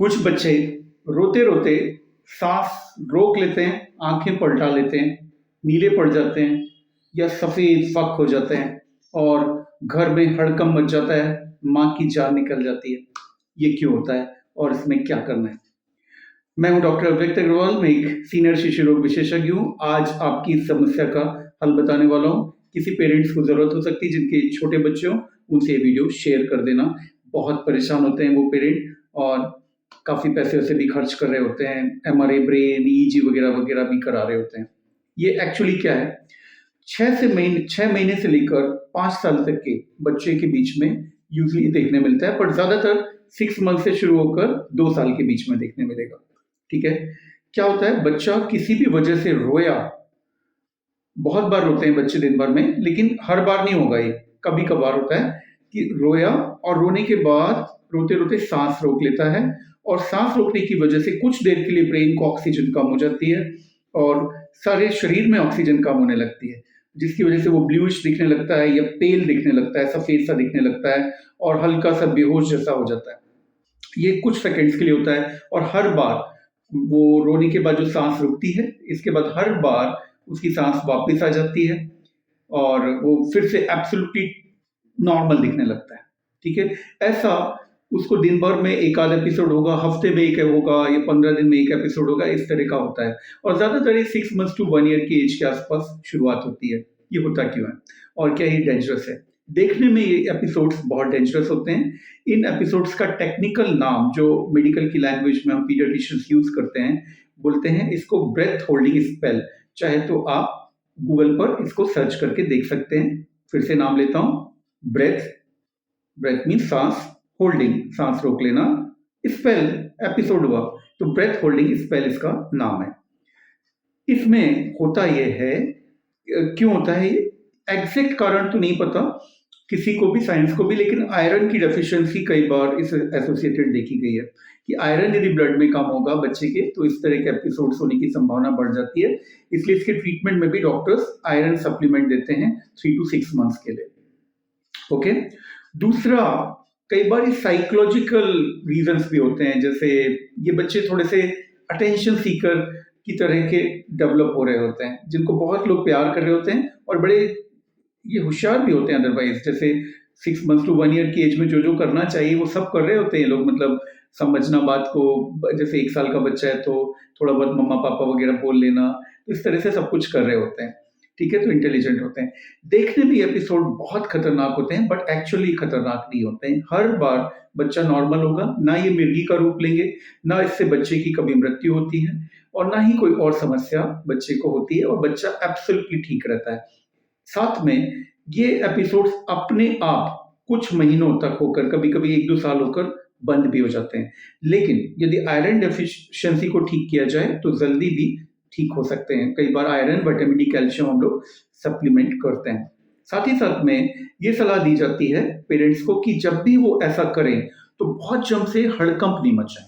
कुछ बच्चे रोते-रोते साँस रोक लेते हैं, आँखें पलटा लेते हैं, नीले पड़ जाते हैं या सफ़ेद फ़क हो जाते हैं और घर में हड़कंप मच जाता है, माँ की जान निकल जाती है। ये क्यों होता है और इसमें क्या करना है? मैं हूँ डॉक्टर अव्यक्त अग्रवाल, मैं एक सीनियर शिशु रोग विशेषज्ञ हूँ। आज आपकी इस समस्या का हल बताने वाला हूँ। किसी पेरेंट्स को ज़रूरत हो सकती है जिनके छोटे बच्चे हों, उनसे ये वीडियो शेयर कर देना। बहुत परेशान होते हैं वो पेरेंट और काफ़ी पैसे-वैसे भी खर्च कर रहे होते हैं, एमआरआई ब्रेन, ईईजी वगैरह-वगैरह भी करा रहे होते हैं। ये एक्चुअली क्या है? 6 महीने से लेकर 5 साल तक के बच्चे के बीच में यूजुअली देखने मिलता है, बट ज़्यादातर 6 मंथ से शुरू होकर 2 साल के बीच में देखने मिलेगा। ठीक है? क्या होता है, बच्चा किसी भी वजह से रोया, बहुत बार रोते हैं बच्चे दिन भर में, लेकिन हर बार नहीं होगा ये, कभी-कभार होता है कि रोया और रोने के बाद रोते-रोते साँस रोक लेता है और साँस रोकने की वजह से कुछ देर के लिए ब्रेन को ऑक्सीजन कम हो जाती है और सारे शरीर में ऑक्सीजन कम होने लगती है, जिसकी वजह से वो ब्लूइश दिखने लगता है या पेल दिखने लगता है, सफ़ेद-सा दिखने लगता है और हल्का-सा बेहोश जैसा हो जाता है। ये कुछ सेकंड्स के लिए होता है और हर बार वो रोने के बाद जो साँस रुकती है, इसके बाद हर बार उसकी साँस वापस आ जाती है और वो फिर से एब्सोल्यूटली नॉर्मल दिखने लगता है। ठीक है? ऐसा उसको दिन भर में 1 आध एपिसोड होगा, हफ्ते में 1 होगा या 15 दिन में 1 एपिसोड होगा, इस तरह का होता है और ज़्यादातर ये 6 मंथ्स टू 1 ईयर की एज के आसपास शुरुआत होती है। ये होता क्यों है और क्या ये डेंजरस है? देखने में ये एपिसोड्स बहुत डेंजरस होते हैं। इन एपिसोड्स का टेक्निकल नाम जो मेडिकल की लैंग्वेज में हम पीडियाट्रिशियंस यूज़ करते हैं, बोलते हैं इसको ब्रेथ होल्डिंग स्पेल। चाहे तो आप गूगल पर इसको सर्च करके देख सकते हैं। फिर से नाम लेता हूँ, ब्रेथ, ब्रेथ मीन्स सांस, होल्डिंग सांस रोक लेना, स्पेल एपिसोड हुआ, तो ब्रेथ होल्डिंग स्पेल इसका नाम है। इसमें होता ये है, क्यों होता है ये? एग्जैक्ट कारण तो नहीं पता किसी को भी, साइंस को भी, लेकिन आयरन की डेफिशिएंसी कई बार इस एसोसिएटेड देखी गई है कि आयरन यदि ब्लड में कम होगा बच्चे के तो इस तरह के एपिसोड्स होने की संभावना बढ़ जाती है। इसलिए इसके ट्रीटमेंट में भी डॉक्टर्स आयरन सप्लीमेंट देते हैं 3 टू 6 मंथ्स के लिए। ओके? दूसरा, कई बार साइकोलॉजिकल रीजंस भी होते हैं, जैसे ये बच्चे थोड़े से अटेंशन सीकर की तरह के डेवलप हो रहे होते हैं, जिनको बहुत लोग प्यार कर रहे होते हैं और बड़े ये होशियार भी होते हैं अदरवाइज, जैसे 6 मंथ्स टू 1 ईयर की एज में जो करना चाहिए वो सब कर रहे होते हैं लोग, मतलब समझना बात को, जैसे 1 साल का बच्चा है तो थोड़ा बहुत मम्मा पापा वगैरह बोल लेना, इस तरह से सब कुछ कर रहे होते हैं। ठीक है? तो इंटेलिजेंट होते हैं। देखने में एपिसोड बहुत खतरनाक होते हैं, बट एक्चुअली खतरनाक नहीं होते हैं। हर बार बच्चा नॉर्मल होगा, ना ये मिर्गी का रूप लेंगे, ना इससे बच्चे की कभी मृत्यु होती है और ना ही कोई और समस्या बच्चे को होती है और बच्चा एब्सोल्युटली ठीक रहता है। साथ में ये एपिसोड्स अपने आप कुछ महीनों तक होकर, कभी-कभी 1-2 साल होकर बंद भी हो जाते हैं। लेकिन यदि आयरन डेफिशिएंसी को ठीक किया जाए तो जल्दी भी ठीक हो सकते हैं। कई बार आयरन, विटामिन डी, कैल्शियम हम लोग सप्लीमेंट करते हैं। साथ ही साथ में ये सलाह दी जाती है पेरेंट्स को कि जब भी वो ऐसा करें तो बहुत जम से हड़कंप नहीं मचाएं।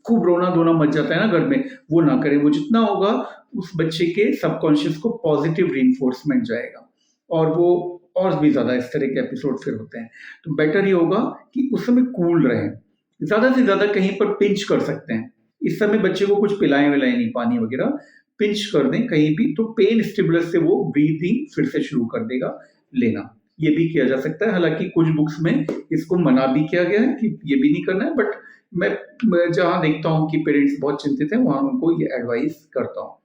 खूब रोना-धोना मच जाता है ना घर में, वो ना करें। वो जितना होगा उस बच्चे के सबकॉन्शियस को पॉजिटिव रिइंफोर्समेंट जाएगा और वो और भी ज़्यादा इस तरह के एपिसोड फिर होते हैं। तो बेटर ये होगा कि उस समय कूल रहें। ज़्यादा से ज़्यादा कहीं पर पिंच कर सकते हैं। इस समय बच्चे को कुछ पिलाएँ-विलाएँ नहीं, पानी वगैरह, पिंच कर दें कहीं भी, तो पेन स्टिमुलस से वो ब्रीथिंग फिर से शुरू कर देगा लेना। ये भी किया जा सकता है। हालाँकि कुछ बुक्स में इसको मना भी किया गया है कि ये भी नहीं करना है, बट मैं जहाँ देखता हूँ कि पेरेंट्स बहुत चिंतित हैं, वहाँ उनको ये एडवाइस करता हूँ।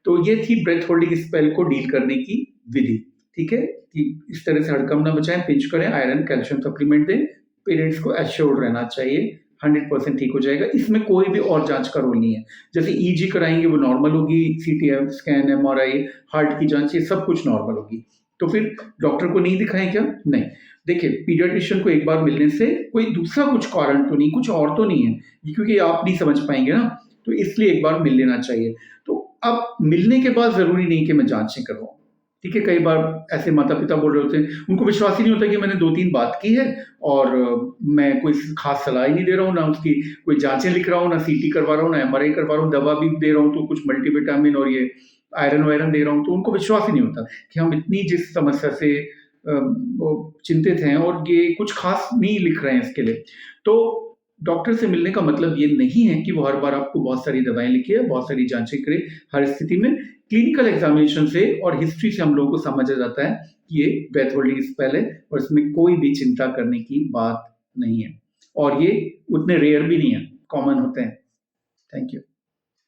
तो ये थी ब्रेथ होल्डिंग स्पेल को डील करने की विधि। ठीक है? कि इस तरह से हड़कंप ना मचाएँ, पिंच करें, आयरन, कैल्शियम सप्लीमेंट दें। पेरेंट्स को एश्योर्ड रहना चाहिए, 100% ठीक हो जाएगा। इसमें कोई भी और जाँच का रोल नहीं है। जैसे ईईजी कराएँगे वो नॉर्मल होगी, सीटी स्कैन, एमआरआई, हार्ट की जाँच, ये सब कुछ नॉर्मल होगी। तो फिर डॉक्टर को नहीं दिखाएँ क्या? नहीं। देखिए, पीडियाट्रिशियन को एक बार मिलने से कोई दूसरा कुछ कारण तो नहीं, कुछ और तो नहीं है, क्योंकि आप नहीं समझ पाएँगे ना, तो इसलिए एक बार मिल लेना चाहिए। तो अब मिलने के बाद ज़रूरी नहीं कि मैं जाँचें करवाऊँ। ठीक है? कई बार ऐसे माता-पिता बोल रहे होते हैं, उनको विश्वास ही नहीं होता कि मैंने 2-3 बात की है और मैं कोई ख़ास सलाह ही नहीं दे रहा हूँ, ना उसकी कोई जाँचें लिख रहा हूँ, ना सीटी करवा रहा हूँ, ना एमआरआई करवा रहा हूँ, दवा भी दे रहा हूँ तो कुछ मल्टीविटामिन और ये आयरन-वायरन दे रहा हूँ, तो उनको विश्वास ही नहीं होता कि हम इतनी जिस समस्या से वो चिंतित हैं और ये कुछ ख़ास नहीं लिख रहे हैं इसके लिए। तो डॉक्टर से मिलने का मतलब ये नहीं है कि वो हर बार आपको बहुत सारी दवाएं लिखे या बहुत सारी जांचें करे। हर स्थिति में क्लिनिकल एग्जामिनेशन से और हिस्ट्री से हम लोगों को समझ आ जाता है कि ये ब्रेथ होल्डिंग स्पेल है और इसमें कोई भी चिंता करने की बात नहीं है और ये उतने रेयर भी नहीं है, कॉमन होते हैं। Thank you.